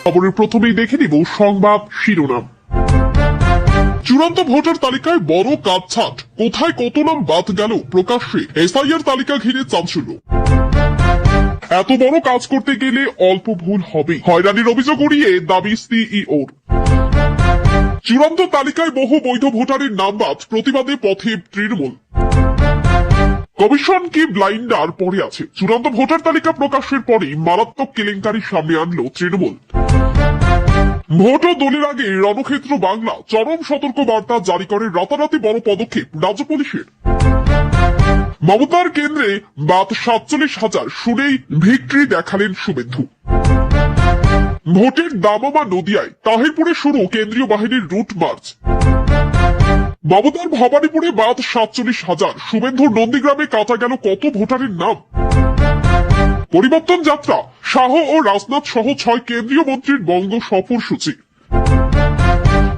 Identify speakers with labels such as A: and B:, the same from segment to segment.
A: খবরের প্রথমেই দেখে নিব সংবাদ শিরোনাম। চূড়ান্ত ভোটার তালিকায় বড় কাটছাট, কোথায় কত নাম বাদ গেল প্রকাশ্যে। এসআইআর তালিকা ঘিরে চাঞ্চল্য। এত বড় কাজ করতে গেলে অল্প ভুল হবে, হয়রানির অভিযোগ উড়িয়ে দাবি সিইওর। চূড়ান্ত তালিকায় বহু বৈধ ভোটারের নাম বাদ, প্রতিবাদে পথে তৃণমূল। কমিশন কি ব্লাইন্ডার পড়ে আছে। চূড়ান্ত ভোটার তালিকা প্রকাশের পরেই মারাত্মক কেলেঙ্কারি সামনে আনলো তৃণমূল। ভোট ও দলের আগে রণক্ষেত্র বাংলা, চরম সতর্ক বার্তা জারি করে রাতারাতি বড় পদক্ষেপ রাজ্য পুলিশের। মমতার কেন্দ্রে বাদ 47,000, শুনেই ভিক্টরি দেখালেন শুভেন্দু। ভোটের দামামা নদিয়ায়, তাহিরপুরে শুরু কেন্দ্রীয় বাহিনীর রুট মার্চ। মমতার ভবানীপুরে বাদ 47,000, শুভেন্দুর নন্দীগ্রামে কাটা গেল কত ভোটারের নাম। পরিবর্তন যাত্রা, শাহ ও রাজনাথ সহ 6 কেন্দ্রীয় মন্ত্রীর বঙ্গ সফর সূচি।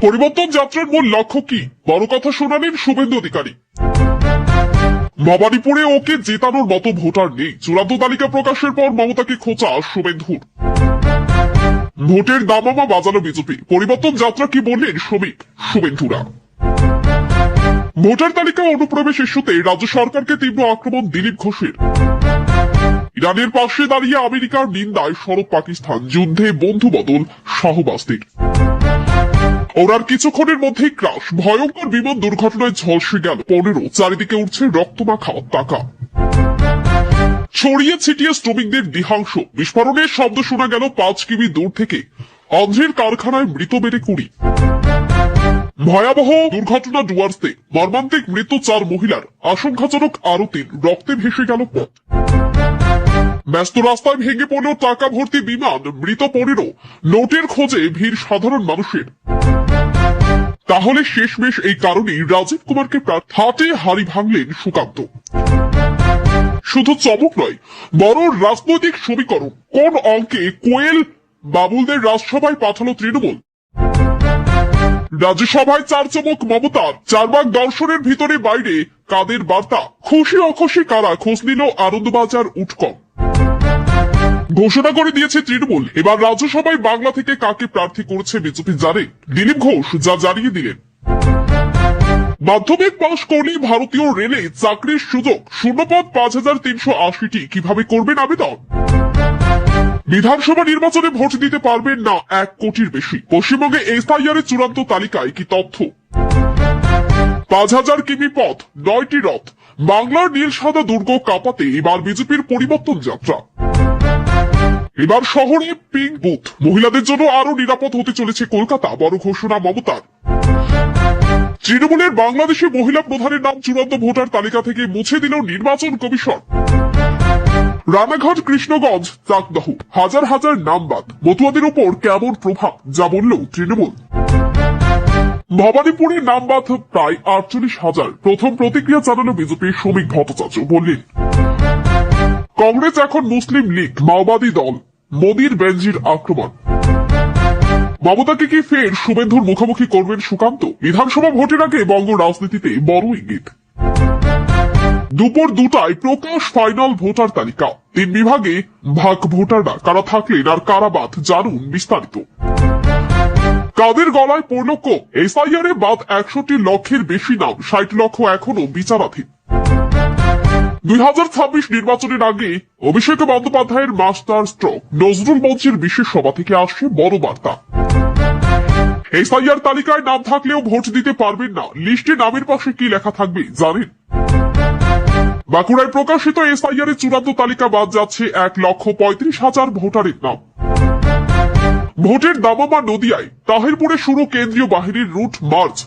A: পরিবর্তন যাত্রার মূল লক্ষ্য কি, বড় কথা শোনালেন শুভেন্দু অধিকারী। ভবানীপুরে ওকে জেতানোর মতো ভোটার নেই, চূড়ান্ত তালিকা প্রকাশের পর মমতাকে খোঁচা শুভেন্দুর। ভোটের দামামা বাজালো বিজেপি, পরিবর্তন যাত্রা কি বললেন শ্রমিক শুভেন্দুরা। ভোটার তালিকা অনুপ্রবেশ ইস্যুতে রাজ্য সরকারকে তীব্র আক্রমণ দিলীপ ঘোষের। ইরানের পাশে দাঁড়িয়ে আমেরিকার নিন্দায় সরব পাকিস্তান, যুদ্ধে বন্ধু বদল শাহবাজদের। ওরার কিছুক্ষণের মধ্যেই ক্রাশ, ভয়ঙ্কর বিমান দুর্ঘটনায় ঝলসে গেল 15, চারিদিকে উঠছে রক্তমাখা টাকা। ছড়িয়ে ছিটিয়ে শ্রমিকদের বিধ্বংস, বিস্ফোরণের শব্দ শোনা গেল 5 কিমি দূর থেকে। অন্ধ্রের কারখানায় মৃত বেড়ে 20। ভয়াবহ দুর্ঘটনা ডুয়ার্সে, মর্মান্তিক মৃত্যু 4 মহিলার, আশঙ্কাজনক আরো 3, রক্তে ভেসে গেল পথ। ব্যস্ত রাস্তায় ভেঙে পড়ল টাকা ভর্তি বিমান, মৃত 15, নোটের খোঁজে ভিড় সাধারণ মানুষের। তাহলে শেষমেশ এই কারণেই রাজীব কুমারকে হাটে হাড়ি ভাঙলেন সুকান্ত। শুধু চমক নয়, বড় রাজনৈতিক সমীকরণ। কোন অঙ্কে কোয়েল বাবুলদের রাজসভায় পাঠালো তৃণমূল। রাজ্যসভায় 4 চমক মমতার, 4 ভাগ দর্শনের ভিতরে বাইরে কাদের বার্তা। খুশি অখুশি কারা, খোঁজ নিল আনন্দবাজার উৎকম। ঘোষণা করে দিয়েছে তৃণমূল, এবার রাজ্যসভায় বাংলা থেকে কাকে প্রার্থী করেছে বিজেপি জানে। দিলীপ ঘোষ যা জানিয়ে দিলেন। মাধ্যমিক পাশ করলে ভারতীয় রেলে চাকরির সুযোগ, শূন্যপদ 5,380টি, কিভাবে করবেন আবেদন। বিধানসভা নির্বাচনে ভোট দিতে পারবেন না 1 কোটির বেশি। পশ্চিমবঙ্গে এসআইআর এর চূড়ান্ত তালিকায় কি তথ্য। 5,000 কিমি পথ, 9টি রথ, বাংলার নীল সাদা দুর্গ কাঁপাতে এবার বিজেপির পরিবর্তন যাত্রা। এবার শহরে পিঙ্ক বুথ, মহিলাদের জন্য আরো নিরাপদ হতে চলেছে কলকাতা, বড় ঘোষণা মমতার। তৃণমূলের বাংলাদেশে মহিলা প্রধানের নাম চূড়ান্ত ভোটার তালিকা থেকে মুছে দিল নির্বাচন কমিশন। রানাঘাট, কৃষ্ণগঞ্জ, চাকদহ, হাজার হাজার নাম বাদ, মতুয়াদের উপর কেমন প্রভাব, যা বলল তৃণমূল। ভবানীপুরে নাম বাদ প্রায় 48,000, প্রথম প্রতিক্রিয়া জানালো বিজেপির শ্রমিক ভট্টাচার্য, বললেন কংগ্রেস এখন মুসলিম লীগ, মাওবাদী দল, মোদীর বেঞ্জির আক্রমণ। মমতাকে কি ফের শুভেন্দুর মুখোমুখি করবেন সুকান্ত। বিধানসভা ভোটের আগে বঙ্গ রাজনীতিতে বড় ইঙ্গিত। দুপুর 2টায় প্রকাশ ফাইনাল ভোটার তালিকা, 3 বিভাগে ভাগ ভোটাররা, কারা থাকলেন আর কারা বাদ, জানুন বিস্তারিত। কাদের গলায় পড়ল কোপ, এসআইআর এ বাদ 61 লক্ষের বেশি নাম, 60 লক্ষ এখনো বিচারাধীন। 2026 নির্বাচনের আগে অভিষেক বন্দ্যোপাধ্যায়ের মাস্টার স্ট্রোক, নজরুল মঞ্চের বিশেষ সভা থেকে আসছে বড় বার্তা। এসআইআর তালিকায় নাম থাকলেও ভোট দিতে পারবেন না, লিস্টে নামের পাশে কি লেখা থাকবে জানেন। বাঁকুড়ায় প্রকাশিত এসআইআর এর চূড়ান্ত তালিকা বাদ যাচ্ছে 1,35,000 ভোটারের নাম। ভোটের দামামা নদিয়ায়, তাহিরপুরে শুরু কেন্দ্রীয় বাহিনীর রুট মার্চ।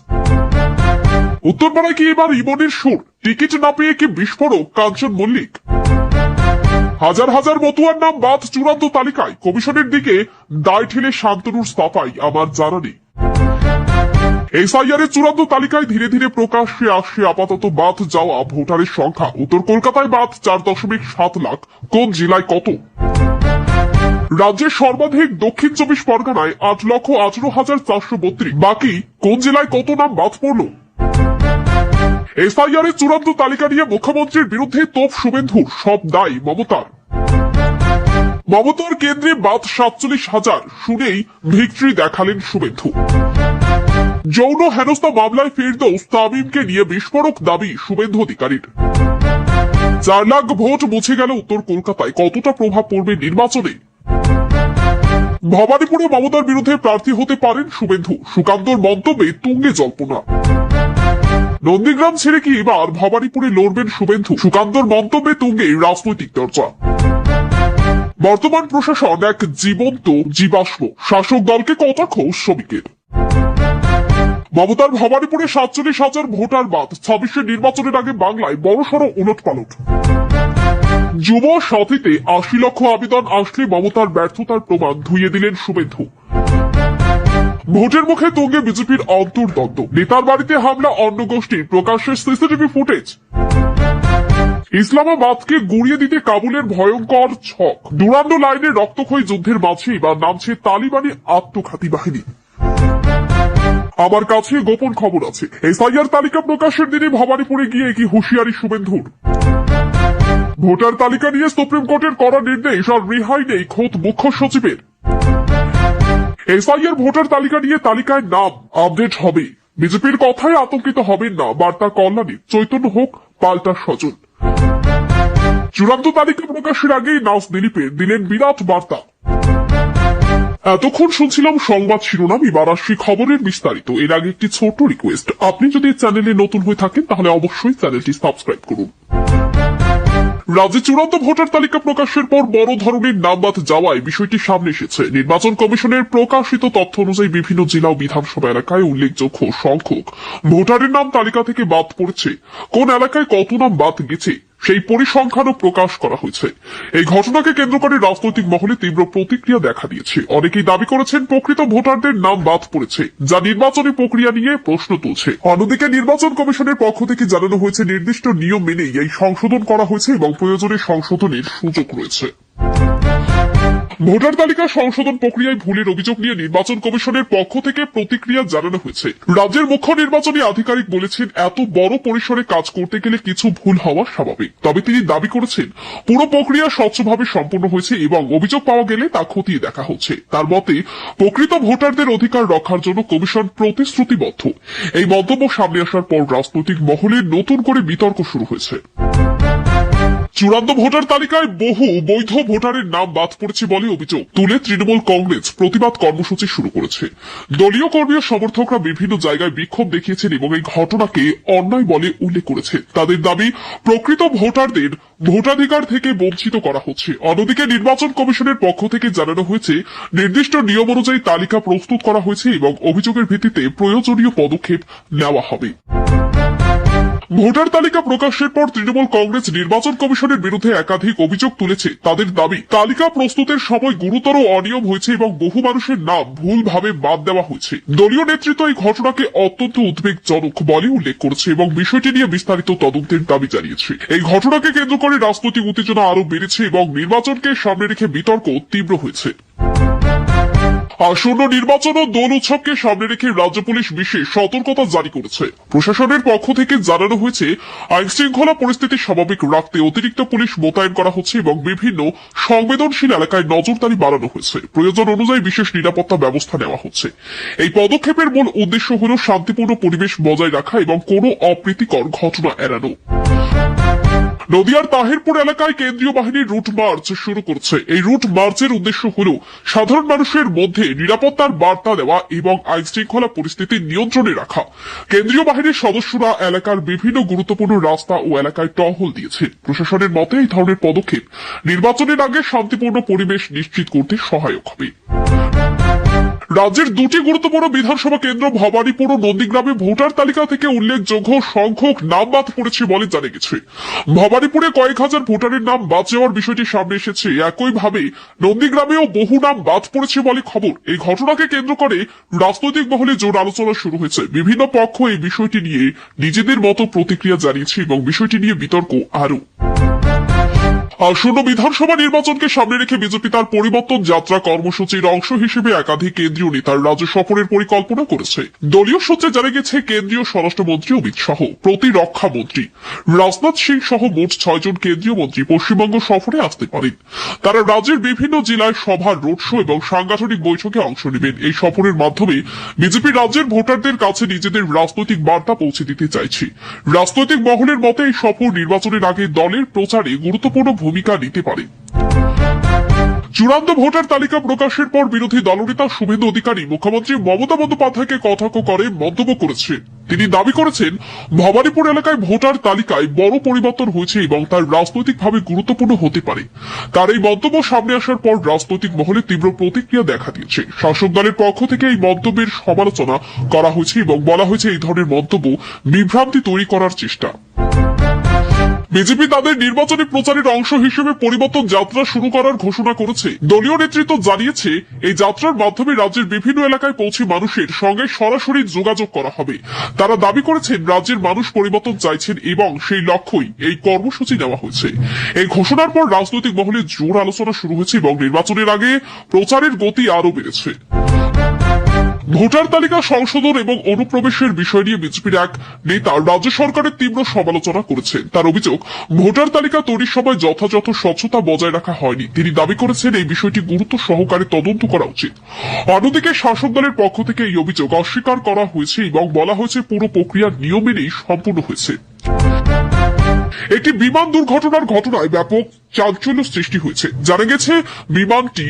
A: উত্তরপাড়ায় কি এবার ইমনের সুর, টিকিট না পেয়ে কি বিস্ফোরক কাঞ্চন মল্লিক। হাজার হাজার মতুয়ার নাম বাদ চূড়ান্ত তালিকায়, কমিশনের দিকে দায় ঠেলে শান্তনুর সাফাই, আমার জানা নেই। এসআইআর এর চূড়ান্ত তালিকায় ধীরে ধীরে প্রকাশ্যে আসছে আপাতত বাদ যাওয়া ভোটারের সংখ্যা। উত্তর কলকাতায় বাদ 4.7 লাখ, কোন জেলায় কত। রাজ্যের সর্বাধিক দক্ষিণ 24 পরগনায় 8,18,432, বাকি কোন জেলায় কত নাম বাদ পড়ল। এসআইআর এর চূড়ান্ত তালিকা নিয়ে মুখ্যমন্ত্রীর বিরুদ্ধে তোপ শুভেন্দুর, সব দায় মমতার। মমতার কেন্দ্রে বাদ 47,000 শুনেই ভিক্টরি দেখালেন শুভেন্দু। যৌন হেনস্থা মামলায় ফেরদৌস তামিমকে নিয়ে বিস্ফোরক দাবি শুভেন্দু অধিকারীর। 4 লাখ ভোট মুছে গেল উত্তর কলকাতায়, কতটা প্রভাব পড়বে নির্বাচনে? ভবানীপুরে মমতার বিরুদ্ধে প্রার্থী হতে পারেন শুভেন্দু, সুকান্তর মন্তব্যে তুঙ্গে জল্পনা। নন্দীগ্রাম ছেড়ে কি এবার ভবানীপুরে লড়বেন শুভেন্দু? সুকান্তর মন্তব্যে তুঙ্গে রাজনৈতিক চর্চা। বর্তমান প্রশাসন এক জীবন্ত জীবাশ্ম, শাসক দলকে কটাক্ষ শ্রমিকের। মমতার ভবানীপুরে 47,000 ভোটার বাদ, 26 নির্বাচনের আগে বাংলায় বড়সড় উলটপালট। যুব সাথীতে 80 লক্ষ আবেদন আসলে মমতার ব্যর্থতার প্রমাণ ধুইয়ে দিলেন শুভেন্দু। ভোটের মুখে তুঙ্গে বিজেপির অন্তর্দ্বন্দ্ব, নেতার বাড়িতে হামলা অন্য গোষ্ঠীর, প্রকাশ্যে সিসিটিভি ফুটেজ। ইসলামাবাদকে গুড়িয়ে দিতে কাবুলের ভয়ঙ্কর ছক, ডুরান্ডো লাইনে রক্তক্ষয়ী যুদ্ধের মাঝে বা নামছে তালিবানি আত্মঘাতী বাহিনী। আমার কাছে গোপন খবর আছে, এসআইআর তালিকা প্রকাশের দিনে ভবানীপুরে গিয়ে কি হুঁশিয়ারি শুভেন্দুর। ভোটার তালিকা নিয়ে সুপ্রিম কোর্টের কড়া নির্দেশ আর রেহাই নেই খোদ মুখ্য সচিবের। এসআইআর ভোটার তালিকা নিয়ে তালিকায় নাম আপডেট হবে, বিজেপির কথায় আতঙ্কিত হবেন না, বার্তা কল্যাণী, চৈতন্য হোক পাল্টা সজল। চূড়ান্ত তালিকা প্রকাশের আগেই নাস দিলীপের দিলেন বিরাট বার্তা। এতক্ষণ শুনছিলাম সংবাদ শিরোনাম, এবার আসছি খবরের বিস্তারিত। এর আগে একটি ছোট রিকোয়েস্ট, আপনি যদি চ্যানেলে নতুন হয়ে থাকেন তাহলে অবশ্যই চ্যানেলটি সাবস্ক্রাইব করুন। রাজ্যে চূড়ান্ত ভোটার তালিকা প্রকাশের পর বড় ধরনের নাম বাদ যাওয়ায় বিষয়টি সামনে এসেছে। নির্বাচন কমিশনের প্রকাশিত তথ্য অনুযায়ী বিভিন্ন জেলা ও বিধানসভা এলাকায় উল্লেখযোগ্য সংখ্যক ভোটারের নাম তালিকা থেকে বাদ পড়েছে। কোন এলাকায় কত নাম বাদ গেছে সেই পরিসংখ্যানও প্রকাশ করা হয়েছে। এই ঘটনাকে কেন্দ্র করে রাজনৈতিক মহলে তীব্র প্রতিক্রিয়া দেখা দিয়েছে। অনেকেই দাবি করেছেন প্রকৃত ভোটারদের নাম বাদ পড়েছে, যা নির্বাচনী প্রক্রিয়া নিয়ে প্রশ্ন তুলছে। অন্যদিকে নির্বাচন কমিশনের পক্ষ থেকে জানানো হয়েছে নির্দিষ্ট নিয়ম মেনেই এই সংশোধন করা হয়েছে এবং প্রয়োজনে সংশোধনের সুযোগ রয়েছে। ভোটার তালিকা সংশোধন প্রক্রিয়ায় ভুলের অভিযোগ নিয়ে নির্বাচন কমিশনের পক্ষ থেকে প্রতিক্রিয়া জানানো হয়েছে। রাজ্যের মুখ্য নির্বাচনী আধিকারিক বলেছেন, এত বড় পরিসরে কাজ করতে গেলে কিছু ভুল হওয়া স্বাভাবিক। তবে তিনি দাবি করেছেন পুরো প্রক্রিয়া স্বচ্ছভাবে সম্পন্ন হয়েছে এবং অভিযোগ পাওয়া গেলে তা খতিয়ে দেখা হচ্ছে। তার মতে প্রকৃত ভোটারদের অধিকার রক্ষার জন্য কমিশন প্রতিশ্রুতিবদ্ধ। এই মন্তব্য সামনে আসার পর রাজনৈতিক মহলে নতুন করে বিতর্ক শুরু হয়েছে। চূড়ান্ত ভোটার তালিকায় বহু বৈধ ভোটারের নাম বাদ পড়েছে বলে অভিযোগ তুলে তৃণমূল কংগ্রেস প্রতিবাদ কর্মসূচি শুরু করেছে। দলীয় কর্মী ও সমর্থকরা বিভিন্ন জায়গায় বিক্ষোভ দেখিয়েছেন এবং এই ঘটনাকে অন্যায় বলে উল্লেখ করেছে। তাদের দাবি প্রকৃত ভোটারদের ভোটাধিকার থেকে বঞ্চিত করা হচ্ছে। অন্যদিকে নির্বাচন কমিশনের পক্ষ থেকে জানানো হয়েছে নির্দিষ্ট নিয়ম অনুযায়ী তালিকা প্রস্তুত করা হয়েছে এবং অভিযোগের ভিত্তিতে প্রয়োজনীয় পদক্ষেপ নেওয়া হবে। ভোটার তালিকা প্রকাশের পর তৃণমূল কংগ্রেস নির্বাচন কমিশনের বিরুদ্ধে একাধিক অভিযোগ তুলেছে। তাদের দাবি তালিকা প্রস্তুতের সময় গুরুতর অনিয়ম হয়েছে এবং বহু মানুষের নাম ভুলভাবে বাদ দেওয়া হয়েছে। দলীয় নেতৃত্ব এই ঘটনাকে অত্যন্ত উদ্বেগজনক বলে উল্লেখ করেছে এবং বিষয়টি নিয়ে বিস্তারিত তদন্তের দাবি জানিয়েছে। এই ঘটনাকে কেন্দ্র করে রাজনৈতিক উত্তেজনা আরো বেড়েছে এবং নির্বাচনকে সামনে রেখে বিতর্ক তীব্র হয়েছে। আসন্ন নির্বাচন ও দোল উৎসবকে সামনে রেখে রাজ্য পুলিশ বিশেষ সতর্কতা জারি করেছে। প্রশাসনের পক্ষ থেকে জানানো হয়েছে আইন শৃঙ্খলা পরিস্থিতি স্বাভাবিক রাখতে অতিরিক্ত পুলিশ মোতায়েন করা হচ্ছে এবং বিভিন্ন সংবেদনশীল এলাকায় নজরদারি বাড়ানো হয়েছে। প্রয়োজন অনুযায়ী বিশেষ নিরাপত্তা ব্যবস্থা নেওয়া হচ্ছে। এই পদক্ষেপের মূল উদ্দেশ্য হল শান্তিপূর্ণ পরিবেশ বজায় রাখা এবং কোনো অপ্রীতিকর ঘটনা এড়ানো। নদিয়ার তাহিরপুর এলাকায় কেন্দ্রীয় বাহিনীর রুট মার্চ শুরু করছে। এই রুট মার্চের উদ্দেশ্য হল সাধারণ মানুষের মধ্যে নিরাপত্তার বার্তা দেওয়া এবং আইন শৃঙ্খলা পরিস্থিতি নিয়ন্ত্রণে রাখা। কেন্দ্রীয় বাহিনীর সদস্যরা এলাকার বিভিন্ন গুরুত্বপূর্ণ রাস্তা ও এলাকায় টহল দিয়েছে। প্রশাসনের মতে এই ধরনের পদক্ষেপ নির্বাচনের আগে শান্তিপূর্ণ পরিবেশ নিশ্চিত করতে সহায়ক হবে। রাজ্যের দুটি গুরুত্বপূর্ণ বিধানসভা কেন্দ্র ভবানীপুর ও নন্দীগ্রামে ভোটার তালিকা থেকে উল্লেখযোগ্য সংখ্যক নাম বাদ পড়েছে বলে জানা গেছে। ভবানীপুরে কয়েক হাজার ভোটারের নাম বাদ যাওয়ার বিষয়টি সামনে এসেছে। একইভাবে নন্দীগ্রামেও বহু নাম বাদ পড়েছে বলে খবর। এই ঘটনাকে কেন্দ্র করে রাজনৈতিক মহলে জোর আলোচনা শুরু হয়েছে। বিভিন্ন পক্ষ এই বিষয়টি নিয়ে নিজেদের মতো প্রতিক্রিয়া জানিয়েছে এবং বিষয়টি নিয়ে বিতর্ক আরো। আসন্ন বিধানসভা নির্বাচনকে সামনে রেখে বিজেপি তার পরিবর্তন যাত্রা কর্মসূচির অংশ হিসেবে একাধিক কেন্দ্রীয় নেতার রাজ্য সফরের পরিকল্পনা করেছে। দলীয় সূত্রে জানা গেছে কেন্দ্রীয় স্বরাষ্ট্রমন্ত্রী অমিত শাহ, প্রতিরক্ষা মন্ত্রী রাজনাথ সিং সহ মোট 6 জন কেন্দ্রীয় মন্ত্রী পশ্চিমবঙ্গ সফরে আসতে পারেন। তারা রাজ্যের বিভিন্ন জেলায় সভা, রোড শো এবং সাংগঠনিক বৈঠকে অংশ নেবেন। এই সফরের মাধ্যমে বিজেপি রাজ্যের ভোটারদের কাছে নিজেদের রাজনৈতিক বার্তা পৌঁছে দিতে চাইছে। রাজনৈতিক মহলের মতে এই সফর নির্বাচনের আগে দলের প্রচারে গুরুত্বপূর্ণ ভূমিকা নিতে পারে। চূড়ান্ত ভোটার তালিকা প্রকাশের পর বিরোধী দলনেতা শুভেন্দু অধিকারী মুখ্যমন্ত্রী মমতা বন্দ্যোপাধ্যায়কে কটাক্ষ করে মন্তব্য করেছেন। তিনি দাবি করেছেন ভবানীপুর এলাকায় ভোটার তালিকায় বড় পরিবর্তন হয়েছে এবং তার রাজনৈতিকভাবে গুরুত্বপূর্ণ হতে পারে। তার এই মন্তব্য সামনে আসার পর রাজনৈতিক মহলে তীব্র প্রতিক্রিয়া দেখা দিয়েছে। শাসক দলের পক্ষ থেকে এই মন্তব্যের সমালোচনা করা হয়েছে এবং বলা হয়েছে এই ধরনের মন্তব্য বিভ্রান্তি তৈরি করার চেষ্টা। বিজেপি তাদের নির্বাচনী প্রচারের অংশ হিসেবে পরিবর্তন যাত্রা শুরু করার ঘোষণা করেছে। দলীয় নেতৃত্ব জানিয়েছে এই যাত্রার মাধ্যমে রাজ্যের বিভিন্ন এলাকায় পৌঁছে মানুষের সঙ্গে সরাসরি যোগাযোগ করা হবে। তারা দাবি করেছেন রাজ্যের মানুষ পরিবর্তন চাইছেন এবং সেই লক্ষ্যই এই কর্মসূচি নেওয়া হয়েছে। এই ঘোষণার পর রাজনৈতিক মহলে জোর আলোচনা শুরু হয়েছে এবং নির্বাচনের আগে প্রচারের গতি আরও বেড়েছে। ভোটার তালিকা সংশোধন এবং অনুপ্রবেশের বিষয় নিয়ে বিজেপির এক নেতা রাজ্য সরকারের তীব্র সমালোচনা করেছেন। তার অভিযোগ, ভোটার তালিকা তৈরির সময় যথাযথ স্বচ্ছতা বজায় রাখা হয়নি। তিনি দাবি করেছেন এই বিষয়টি গুরুত্ব সহকারে তদন্ত করা উচিত। অন্যদিকে শাসক দলের পক্ষ থেকে এই অভিযোগ অস্বীকার করা হয়েছে এবং বলা হয়েছে পুরো প্রক্রিয়ার নিয়ম মেনেই সম্পূর্ণ হয়েছে। একটি বিমান দুর্ঘটনার ঘটনায় ব্যাপক চাঞ্চল্য সৃষ্টি হয়েছে। জানা গেছে বিমানটি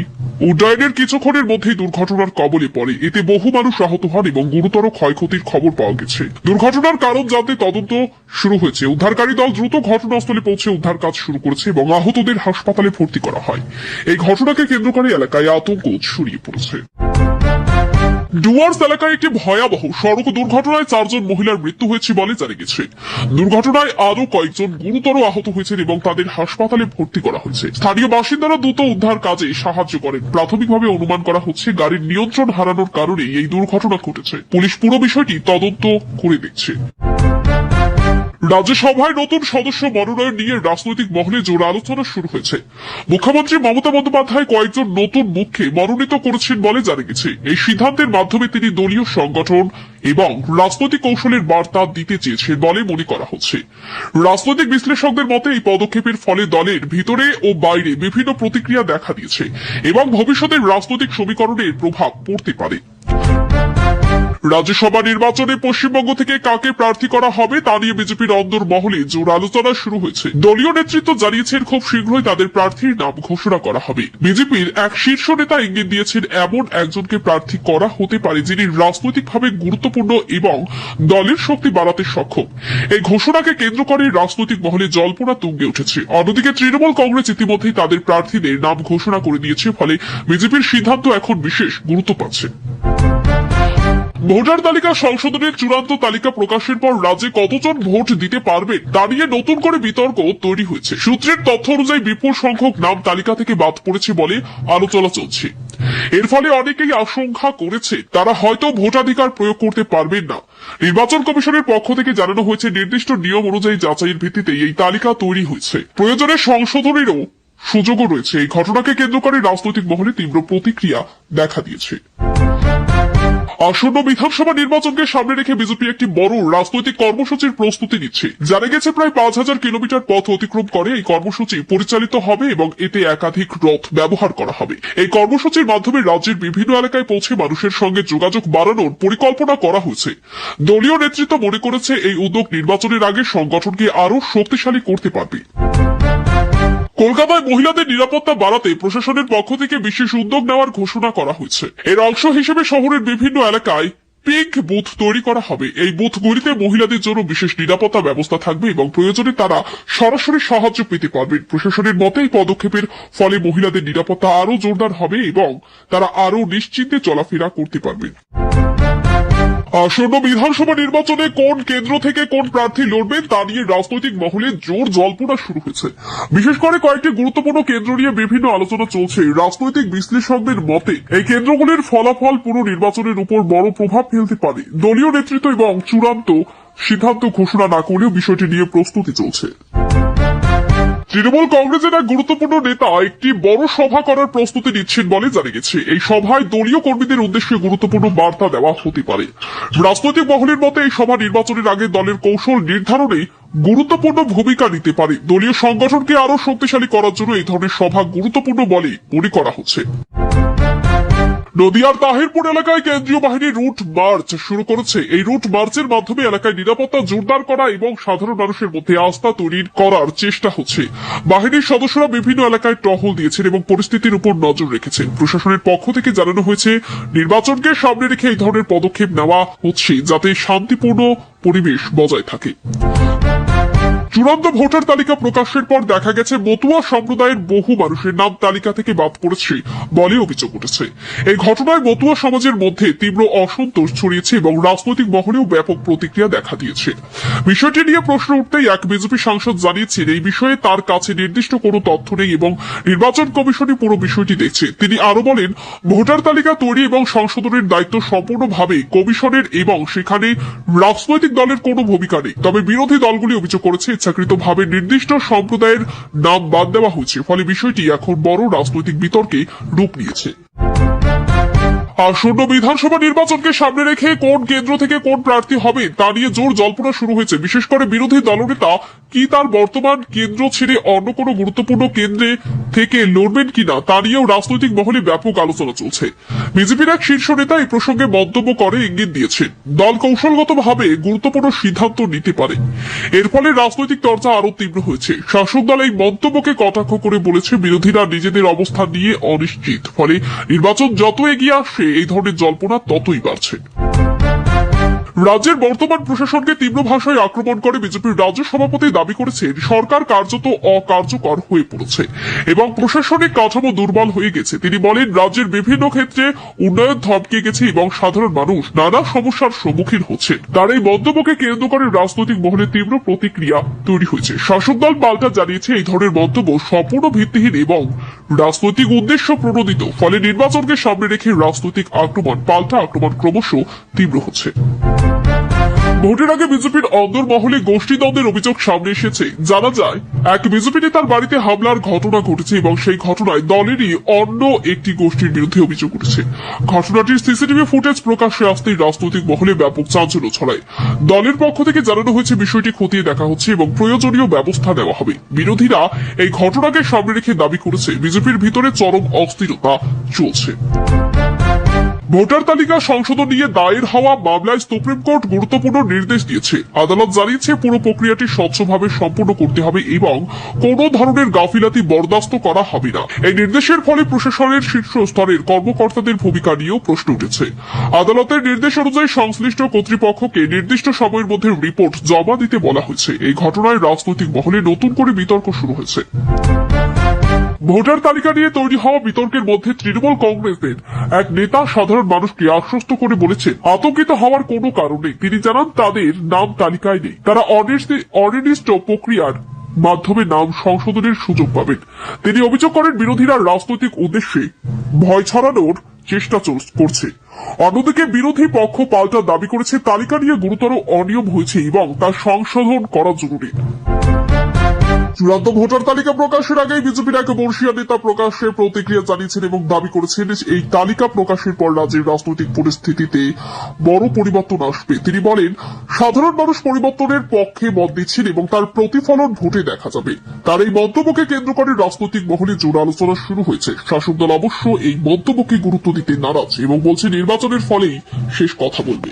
A: উড্ডয়নের কিছুক্ষণের মধ্যেই দুর্ঘটনার কবলে পড়ে। এতে বহু মানুষ আহত হন এবং গুরুতর ক্ষয়ক্ষতির খবর পাওয়া গেছে। দুর্ঘটনার কারণ জানতে তদন্ত শুরু হয়েছে। উদ্ধারকারী দল দ্রুত ঘটনাস্থলে পৌঁছে উদ্ধার কাজ শুরু করেছে এবং আহতদের হাসপাতালে ভর্তি করা হয়। এই ঘটনাকে কেন্দ্র করে এলাকায় আতঙ্ক ছড়িয়ে পড়েছে। ডুয়ার্স এলাকায় একটি ভয়াবহ সড়ক দুর্ঘটনায় 4 জন মহিলার মৃত্যু হয়েছে বলে জানা গেছে। দুর্ঘটনায় আরো কয়েকজন গুরুতর আহত হয়েছেন এবং তাদের হাসপাতালে ভর্তি করা হয়েছে। স্থানীয় বাসিন্দারা দ্রুত উদ্ধার কাজে সাহায্য করেন। প্রাথমিকভাবে অনুমান করা হচ্ছে গাড়ির নিয়ন্ত্রণ হারানোর কারণে এই দুর্ঘটনা ঘটেছে। পুলিশ পুরো বিষয়টি তদন্ত করে দেখছে। রাজ্যসভায় নতুন সদস্য মনোনয়ন নিয়ে রাজনৈতিক মহলে জোর আলোচনা শুরু হয়েছে। মুখ্যমন্ত্রী মমতা বন্দ্যোপাধ্যায় কয়েকজন নতুন মুখকে মনোনীত করেছেন বলে জানা গেছে। এই সিদ্ধান্তের মাধ্যমে তিনি দলীয় সংগঠন এবং রাজনৈতিক কৌশলের বার্তা দিতে চেয়েছেন বলে মনে করা হচ্ছে। রাজনৈতিক বিশ্লেষকদের মতে এই পদক্ষেপের ফলে দলের ভিতরে ও বাইরে বিভিন্ন প্রতিক্রিয়া দেখা দিয়েছে এবং ভবিষ্যতের রাজনৈতিক সমীকরণের প্রভাব পড়তে পারে। রাজ্যসভা নির্বাচনে পশ্চিমবঙ্গ থেকে কাকে প্রার্থী করা হবে তা নিয়ে বিজেপির অন্দরমহলে জোর আলোচনা শুরু হয়েছে। দলীয় নেতৃত্ব জানিয়েছেন খুব শীঘ্রই তাদের প্রার্থীর নাম ঘোষণা করা হবে। বিজেপির এক শীর্ষ নেতা ইঙ্গিত দিয়েছেন এমন একজনকে প্রার্থী করা হতে পারে যিনি রাজনৈতিকভাবে গুরুত্বপূর্ণ এবং দলের শক্তি বাড়াতে সক্ষম। এই ঘোষণাকে কেন্দ্র করে রাজনৈতিক মহলে জল্পনা তুঙ্গে উঠেছে। অন্যদিকে তৃণমূল কংগ্রেস ইতিমধ্যেই তাদের প্রার্থীদের নাম ঘোষণা করে দিয়েছে, ফলে বিজেপির সিদ্ধান্ত এখন বিশেষ গুরুত্ব পাচ্ছে। ভোটার তালিকা সংশোধনের চূড়ান্ত তালিকা প্রকাশের পর রাজ্যে কতজন ভোট দিতে পারবেন তা নিয়ে নতুন করে বিতর্ক তৈরি হয়েছে। সূত্রের তথ্য অনুযায়ী বিপুল সংখ্যক নাম তালিকা থেকে বাদ পড়েছে বলে আলোচনা চলছে। এর ফলে অনেকেই আশঙ্কা করেছে তারা হয়তো ভোটাধিকার প্রয়োগ করতে পারবেন না। নির্বাচন কমিশনের পক্ষ থেকে জানানো হয়েছে নির্দিষ্ট নিয়ম অনুযায়ী যাচাইয়ের ভিত্তিতে এই তালিকা তৈরি হয়েছে। প্রয়োজনে সংশোধনেরও সুযোগও রয়েছে। এই ঘটনাকে কেন্দ্র করে রাজনৈতিক মহলে তীব্র প্রতিক্রিয়া দেখা দিয়েছে। আসন্ন বিধানসভা নির্বাচনকে সামনে রেখে বিজেপি একটি বড় রাজনৈতিক কর্মসূচির প্রস্তুতি নিচ্ছে। জানা গেছে প্রায় 5000 কিলোমিটার পথ অতিক্রম করে এই কর্মসূচি পরিচালিত হবে এবং এতে একাধিক রথ ব্যবহার করা হবে। এই কর্মসূচির মাধ্যমে রাজ্যের বিভিন্ন এলাকায় পৌঁছে মানুষের সঙ্গে যোগাযোগ বাড়ানোর পরিকল্পনা করা হয়েছে। দলীয় নেতৃত্ব মনে করেছে এই উদ্যোগ নির্বাচনের আগে সংগঠনকে আরো শক্তিশালী করতে পারবে। কলকাতায় মহিলাদের নিরাপত্তা বাড়াতে প্রশাসনের পক্ষ থেকে বিশেষ উদ্যোগ নেওয়ার ঘোষণা করা হয়েছে। এর অংশ হিসেবে শহরের বিভিন্ন এলাকায় পিঙ্ক বুথ তৈরি করা হবে। এই বুথগুলিতে মহিলাদের জন্য বিশেষ নিরাপত্তা ব্যবস্থা থাকবে এবং প্রয়োজনে তারা সরাসরি সাহায্য পেতে পারবেন। প্রশাসনের মতে এই পদক্ষেপের ফলে মহিলাদের নিরাপত্তা আরো জোরদার হবে এবং তারা আরো নিশ্চিন্তে চলাফেরা করতে পারবেন। আসন্ন বিধানসভা নির্বাচনে কোন কেন্দ্র থেকে কোন প্রার্থী লড়বেন তা নিয়ে রাজনৈতিক মহলে জোর জল্পনা শুরু হয়েছে। বিশেষ করে কয়েকটি গুরুত্বপূর্ণ কেন্দ্র নিয়ে বিভিন্ন আলোচনা চলছে। রাজনৈতিক বিশ্লেষকদের মতে এই কেন্দ্রগুলির ফলাফল পুরো নির্বাচনের উপর বড় প্রভাব ফেলতে পারে। দলীয় নেতৃত্ব এবং চূড়ান্ত সিদ্ধান্ত ঘোষণা না করলেও বিষয়টি নিয়ে প্রস্তুতি চলছে। তৃণমূল কংগ্রেসের এক গুরুত্বপূর্ণ নেতা একটি বড় সভা করার প্রস্তুতি নিচ্ছেন বলে জানা গেছে। এই সভায় দলীয় কর্মীদের উদ্দেশ্যে গুরুত্বপূর্ণ বার্তা দেওয়া হতে পারে। রাজনৈতিক মহলের মতে এই সভা নির্বাচনের আগে দলের কৌশল নির্ধারণে গুরুত্বপূর্ণ ভূমিকা নিতে পারে। দলীয় সংগঠনকে আরো শক্তিশালী করার জন্য এই ধরনের সভা গুরুত্বপূর্ণ বলে মনে করা হচ্ছে। নদিয়ার তাহিরপুর এলাকায় কেন্দ্রীয় বাহিনী রুট মার্চ শুরু করেছে। এই রুট মার্চের মাধ্যমে এলাকায় নিরাপত্তা জোরদার করা এবং সাধারণ মানুষের মধ্যে আস্থা তৈরি করার চেষ্টা হচ্ছে। বাহিনীর সদস্যরা বিভিন্ন এলাকায় টহল দিয়েছেন এবং পরিস্থিতির উপর নজর রেখেছেন। প্রশাসনের পক্ষ থেকে জানানো হয়েছে, নির্বাচনকে সামনে রেখে এই ধরনের পদক্ষেপ নেওয়া হচ্ছে যাতে শান্তিপূর্ণ পরিবেশ বজায় থাকে। চূড়ান্ত ভোটার তালিকা প্রকাশের পর দেখা গেছে মতুয়া সম্প্রদায়ের বহু মানুষের নাম তালিকা থেকে বাদ পড়েছে বলে অভিযোগ উঠেছে। এই ঘটনায় মতুয়া সমাজের মধ্যে তীব্র অসন্তোষ ছড়িয়েছে এবং রাজনৈতিক মহলেও ব্যাপক প্রতিক্রিয়া দেখা দিয়েছে। বিষয়টি নিয়ে প্রশ্ন উঠতেই এক বিজেপি সাংসদ জানিয়েছেন, এই বিষয়ে তার কাছে নির্দিষ্ট কোনো তথ্য নেই এবং নির্বাচন কমিশনই পুরো বিষয়টি দেখছে। তিনি আরো বলেন, ভোটার তালিকা তৈরি এবং সংশোধনের দায়িত্ব সম্পূর্ণভাবে কমিশনের এবং সেখানে রাজনৈতিক দলের কোনো ভূমিকা নেই। তবে বিরোধী দলগুলি অভিযোগ করেছে ইচ্ছাকৃতভাবে নির্দিষ্ট সম্প্রদায়ের নাম বাদ দেওয়া হয়েছে, ফলে বিষয়টি এখন বড় রাজনৈতিক বিতর্কে রূপ নিয়েছে। আসন্ন বিধানসভা নির্বাচনকে সামনে রেখে কোন কেন্দ্র থেকে কোন প্রার্থী হবে তা নিয়ে জোর জল্পনা শুরু হয়েছে। বিশেষ করে বিরোধী দলনেতা কি তার বর্তমান কেন্দ্র ছেড়ে অন্য কোনো গুরুত্বপূর্ণ কেন্দ্রে থেকে লড়বেন কিনা তা নিয়েও রাজনৈতিক মহলে ব্যাপক আলোচনা চলছে। বিজেপির এক শীর্ষ নেতা এই প্রসঙ্গে মন্তব্য করে ইঙ্গিত দিয়েছেন, দল কৌশলগতভাবে গুরুত্বপূর্ণ সিদ্ধান্ত নিতে পারে। এর ফলে রাজনৈতিক চর্চা আরো তীব্র হয়েছে। শাসক দল এই মন্তব্যকে কটাক্ষ করে বলেছে, বিরোধীরা নিজেদের অবস্থান নিয়ে অনিশ্চিত, ফলে নির্বাচন যত এগিয়ে আসছে এই ধরনের জল্পনা ততই বাড়ছে। রাজ্যের বর্তমান প্রশাসনকে তীব্র ভাষায় আক্রমণ করে বিজেপির রাজ্য সভাপতি দাবি করেছেন, সরকার কার্যত অকার্যকর হয়ে পড়েছে এবং প্রশাসনিক কাঠামো দুর্বল হয়ে গেছে। তিনি বলেন, রাজ্যের বিভিন্ন ক্ষেত্রে উন্নয়ন থমকে গেছে এবং সাধারণ মানুষ নানা সমস্যার সম্মুখীন হচ্ছে। তার এই মন্তব্যকে কেন্দ্র করে রাজনৈতিক মহলে তীব্র প্রতিক্রিয়া তৈরি হয়েছে। শাসক দল পাল্টা জানিয়েছে, এই ধরনের মন্তব্য সম্পূর্ণ ভিত্তিহীন এবং রাজনৈতিক উদ্দেশ্য প্রণোদিত। ফলে নির্বাচনকে সামনে রেখে রাজনৈতিক পাল্টা আক্রমণ ক্রমশ তীব্র হচ্ছে। ভোটের আগে বিজেপির অন্দরমহলে গোষ্ঠীদ্বন্দ্বের অভিযোগ সামনে এসেছে। জানা যায়, এক বিজেপি নেতার বাড়িতে হামলার ঘটনা ঘটেছে এবং সেই ঘটনায় দলেরই অন্য একটি গোষ্ঠীর বিরুদ্ধে অভিযোগ উঠেছে। ঘটনাটির সিসিটিভি ফুটেজ প্রকাশ্যে আসতেই রাজনৈতিক মহলে ব্যাপক চাঞ্চল্য ছড়ায়। দলের পক্ষ থেকে জানানো হয়েছে, বিষয়টি খতিয়ে দেখা হচ্ছে এবং প্রয়োজনীয় ব্যবস্থা নেওয়া হবে। বিরোধীরা এই ঘটনাকে সামনে রেখে দাবি করেছে, বিজেপির ভিতরে চরম অস্থিরতা চলছে। ভোটার তালিকা সংশোধন নিয়ে দায়ের হওয়া মামলায় সুপ্রিম কোর্ট গুরুত্বপূর্ণ নির্দেশ দিয়েছে। আদালত জানিয়েছে, পুরো প্রক্রিয়াটি স্বচ্ছভাবে সম্পূর্ণ করতে হবে এবং কোনো ধরনের গাফিলাতি বরদাস্ত করা হবে না। এই নির্দেশের ফলে প্রশাসনের শীর্ষ স্তরের কর্মকর্তাদের ভূমিকা নিয়েও প্রশ্ন উঠেছে। আদালতের নির্দেশ অনুযায়ী সংশ্লিষ্ট কর্তৃপক্ষকে নির্দিষ্ট সময়ের মধ্যে রিপোর্ট জমা দিতে বলা হয়েছে। এই ঘটনায় রাজনৈতিক মহলে নতুন করে বিতর্ক শুরু হয়েছে। ভোটার তালিকা নিয়ে তৈরি হওয়া বিতর্কের মধ্যে তৃণমূল কংগ্রেসের এক নেতা সাধারণ মানুষকে আশ্বস্ত করে বলেছেন, আতঙ্কিত হওয়ার কোনো কারণ নেই। তিনি জানান, তাদের নাম তালিকায় নেই, তারা অনির্দিষ্ট প্রক্রিয়ার মাধ্যমে নাম সংশোধনের সুযোগ পাবেন। তিনি অভিযোগ করেন, বিরোধীরা রাজনৈতিক উদ্দেশ্যে ভয় ছড়ানোর চেষ্টা করছে। অন্যদিকে বিরোধী পক্ষ পাল্টা দাবি করেছে, তালিকা নিয়ে গুরুতর অনিয়ম হয়েছে এবং তা সংশোধন করা জরুরি। চূড়ান্ত ভোটার তালিকা প্রকাশের আগেই বিজেপির এক বর্ষীয় নেতা প্রকাশ্যে প্রতিক্রিয়া জানিয়েছেন এবং দাবি করেছেন, এই তালিকা প্রকাশের পর রাজ্যের রাজনৈতিক পরিস্থিতিতে বড় পরিবর্তন আসবে। তিনি বলেন, সাধারণ মানুষ পরিবর্তনের পক্ষে মত দিচ্ছেন এবং তার প্রতিফলন ভোটে দেখা যাবে। তার এই মন্তব্যকে কেন্দ্র করে রাজনৈতিক মহলে জোর আলোচনা শুরু হয়েছে। শাসক দল অবশ্য এই মন্তব্যকে গুরুত্ব দিতে নারাজ এবং বলছে, নির্বাচনের ফলেই শেষ কথা বলবে।